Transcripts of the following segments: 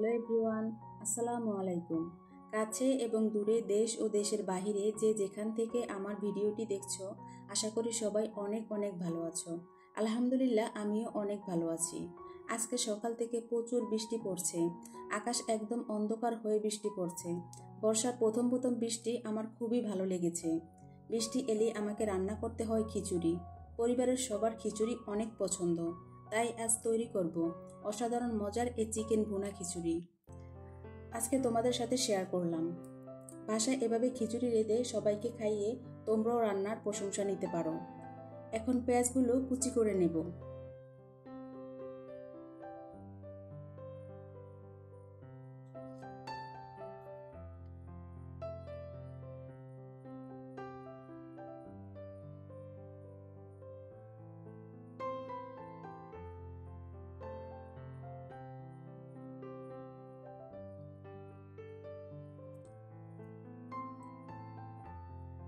Hello everyone, আসসালামু আলাইকুম। কাছে এবং দূরে, দেশ ও দেশের বাহিরে যে যেখান থেকে আমার ভিডিওটি দেখছো, আশা করি সবাই অনেক অনেক ভালো আছো। আলহামদুলিল্লাহ, আমিও অনেক ভালো আছি। আজকে সকাল থেকে প্রচুর বৃষ্টি পড়ছে, আকাশ একদম অন্ধকার হয়ে বৃষ্টি পড়ছে। বর্ষার প্রথম প্রথম বৃষ্টি আমার খুবই ভালো লেগেছে। বৃষ্টি এলে আমাকে রান্না করতে হয় খিচুড়ি। পরিবারের সবার খিচুড়ি অনেক পছন্দ, তাই আজ তৈরি করব অসাধারণ মজার এই চিকেন ভুনা খিচুড়ি। আজকে তোমাদের সাথে শেয়ার করলাম। বাসায় এভাবে খিচুড়ি রেঁধে সবাইকে খাইয়ে তোমরাও রান্নার প্রশংসা নিতে পারো। এখন পেঁয়াজগুলো কুচি করে নেব।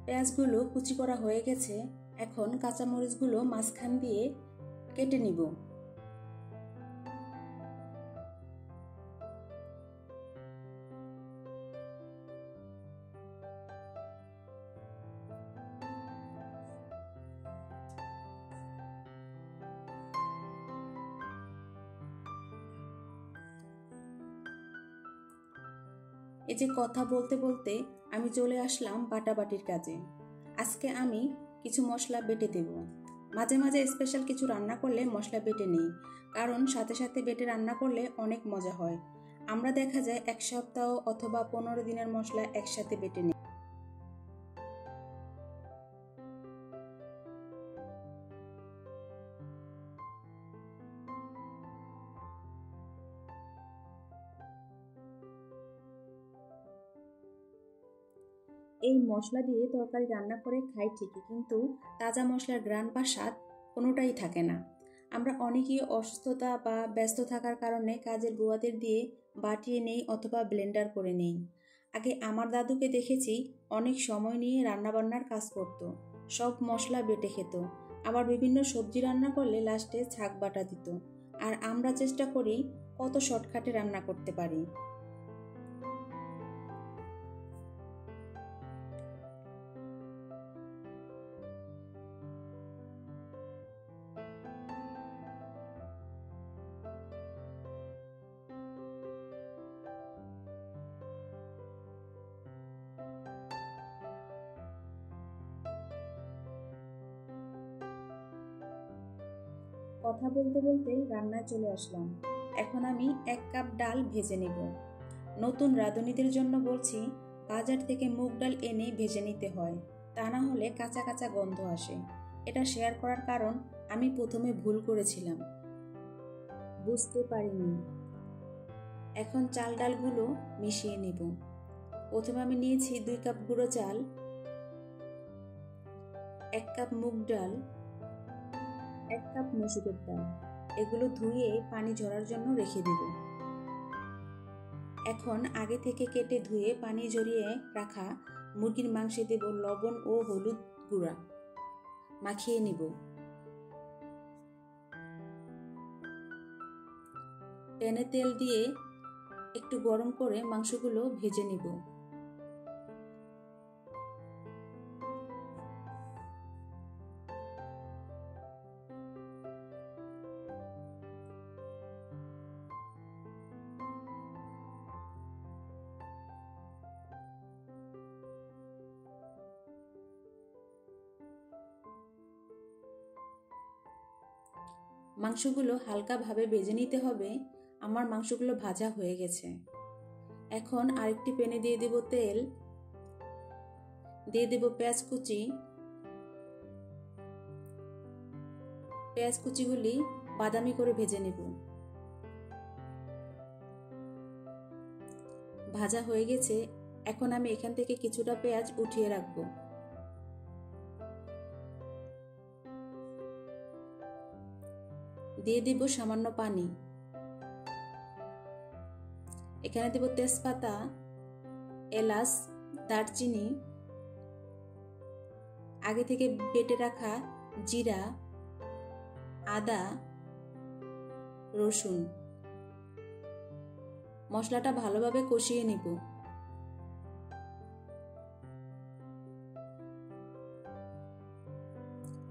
পেঁয়াজগুলো কুচি করা হয়ে গেছে। এখন কাঁচামরিচগুলো মাঝখান দিয়ে কেটে নিব। এই যে কথা বলতে বলতে আমি চলে আসলাম বাটাবাটির কাজে। আজকে আমি কিছু মশলা বেটে দেব। মাঝে মাঝে স্পেশাল কিছু রান্না করলে মশলা বেটে নেই, কারণ সাথে সাথে বেটে রান্না করলে অনেক মজা হয়। আমরা দেখা যায় এক সপ্তাহ অথবা 15 দিনের মশলা একসাথে বেটে নিই। এই মশলা দিয়ে তরকারি রান্না করে খাই ঠিকই, কিন্তু তাজা মশলার ঘ্রাণ বা স্বাদ কোনোটাই থাকে না। আমরা অনেকেই অসুস্থতা বা ব্যস্ত থাকার কারণে কাজের বুয়াদের দিয়ে বাটিয়ে নেই অথবা ব্লেন্ডার করে নেই। আগে আমার দাদুকে দেখেছি অনেক সময় নিয়ে রান্নাবান্নার কাজ করত, সব মশলা বেটে খেত। আবার বিভিন্ন সবজি রান্না করলে লাস্টে ছাক বাটা দিত। আর আমরা চেষ্টা করি কত শর্টকাটে রান্না করতে পারি। কথা বলতে বলতে রান্নায় চলে আসলাম। এখন আমি 1 কাপ ডাল ভেজে নেব। নতুন রাঁধুনিদের জন্য বলছি, বাজার থেকে মুগ ডাল এনে ভেজে নিতে হয়, তা না হলে কাঁচা কাঁচা গন্ধ আসে। এটা শেয়ার করার কারণ, আমি প্রথমে ভুল করেছিলাম, বুঝতে পারিনি। এখন চাল ডালগুলো মিশিয়ে নেব। প্রথমে আমি নিয়েছি 2 কাপ গুঁড়ো চাল, 1 কাপ মুগ ডাল, 1 কাপ মসুরের ডাল। এগুলো ধুয়ে পানি ঝরার জন্য রেখে দেব। এখন আগে থেকে কেটে ধুয়ে পানি ঝরিয়ে রাখা মুরগির মাংসে দেব লবণ ও হলুদ গুঁড়া, মাখিয়ে নিব। প্যানে তেল দিয়ে একটু গরম করে মাংসগুলো ভেজে নিব। মাংসগুলো হালকাভাবে ভেজে নিতে হবে। আমার মাংসগুলো ভাজা হয়ে গেছে। এখন আরেকটি প্যানে দিয়ে দেব তেল, দিয়ে দেব পেঁয়াজ কুচি। পেঁয়াজ কুচিগুলি বাদামি করে ভেজে নেব। ভাজা হয়ে গেছে। এখন আমি এখান থেকে কিছুটা পেঁয়াজ উঠিয়ে রাখব। দিয়ে দিব সামান্য পানি। এখানে দেব তেজপাতা, এলাচ, দারচিনি, আগে থেকে বেটে রাখা জিরা, আদা, রসুন। মশলাটা ভালোভাবে কষিয়ে নিব।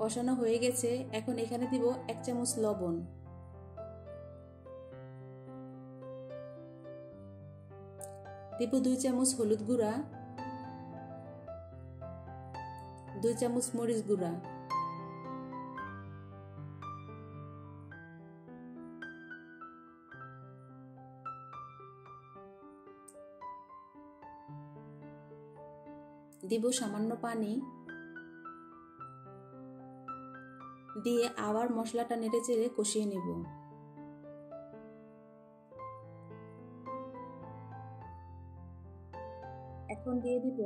কষানো হয়ে গেছে, এখন এখানে দিব 1 চামচ লবণ, দিব 2 চামচ হলুদ গুঁড়া, 2 চামচ মরিচ গুঁড়া, দিব সামান্য পানি, দিয়ে আবার মশলাটা নেড়েচেড়ে কষিয়ে নেব। এখন দিয়ে দিব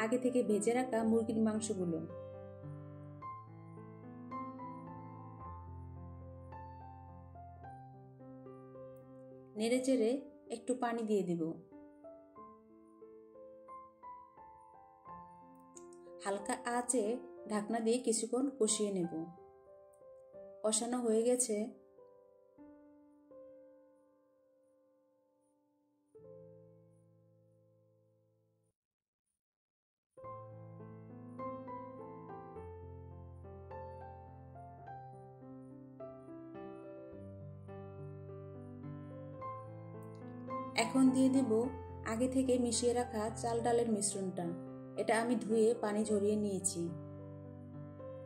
আগে থেকে ভেজে রাখা মুরগির মাংসগুলো। নেড়েচেড়ে একটু পানি দিয়ে দিব। হালকা আঁচে ঢাকনা দিয়ে কিছুক্ষণ কষিয়ে নেব। কষানো হয়ে গেছে, এখন দিয়ে দিব আগে থেকে মিশিয়ে রাখা চাল ডালের মিশ্রণটা। এটা আমি ধুয়ে পানি ঝরিয়ে নিয়েছি।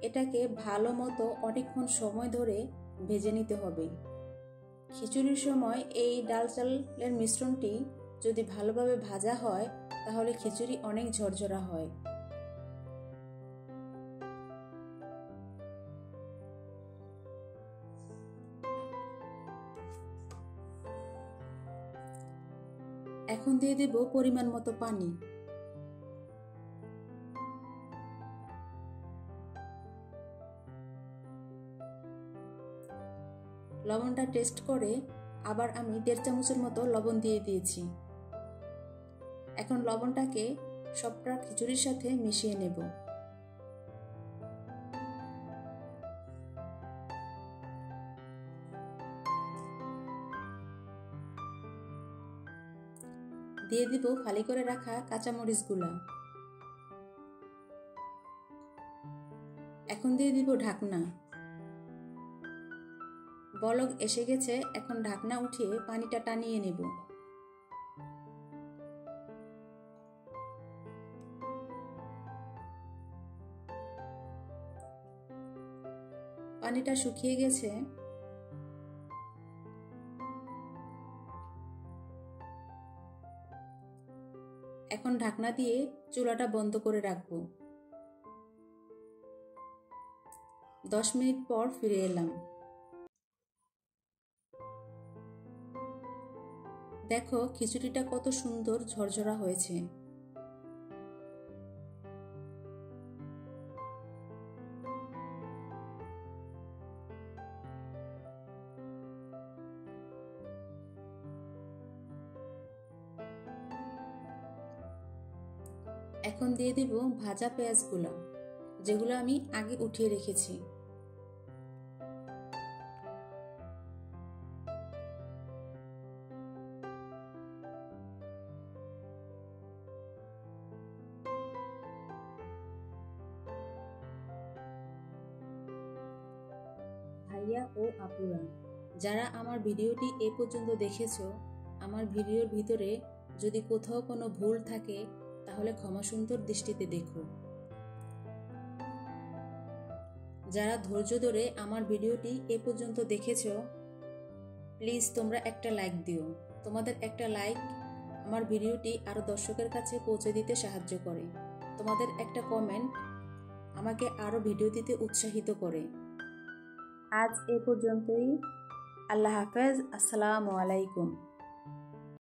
এটাকে ভালো মতো অনেকক্ষণ সময় ধরে ভেজে নিতে হবে। খিচুড়ির সময় এই ডাল চালের মিশ্রণটি যদি ভালোভাবে ভাজা হয় তাহলে খিচুড়ি অনেক ঝরঝরা হয়। এখন দিয়ে দেব পরিমাণ মতো পানি। লবণটা টেস্ট করে আবার আমি 1.5 চামচের মতো লবণ দিয়ে দিয়েছি। এখন লবণটাকে সবটা খিচুড়ির সাথে মিশিয়ে নেব। দিয়ে দিব ফালি করে রাখা কাঁচামরিচগুলা। এখন দিয়ে দিব ঢাকনা। বলক এসে গেছে, এখন ঢাকনা উঠিয়ে পানিটা টানিয়ে নেব। পানিটা শুকিয়ে গেছে, এখন ঢাকনা দিয়ে চুলাটা বন্ধ করে রাখবো। 10 মিনিট পর ফিরে এলাম। দেখো খিচুড়িটা কত সুন্দর ঝরঝরা হয়েছে। এখন দিয়ে দিব ভাজা পেঁয়াজগুলো, যেগুলো আমি আগে উঠিয়ে রেখেছি। ভাইয়া ও আপুরা, যারা আমার ভিডিওটি এ পর্যন্ত দেখেছো, আমার ভিডিওর ভিতরে যদি কোথাও কোনো ভুল থাকে তাহলে ক্ষমা সুন্দর দৃষ্টিতে দেখো। যারা ধৈর্য ধরে আমার ভিডিওটি এ পর্যন্ত দেখেছো, প্লিজ তোমরা একটা লাইক দিও। তোমাদের একটা লাইক আমার ভিডিওটি আরও দর্শকের কাছে পৌঁছে দিতে সাহায্য করে। তোমাদের একটা কমেন্ট আমাকে আরও ভিডিও দিতে উৎসাহিত করে। আজ এ পর্যন্তই। আল্লাহ হাফেজ। আসসালামু আলাইকুম।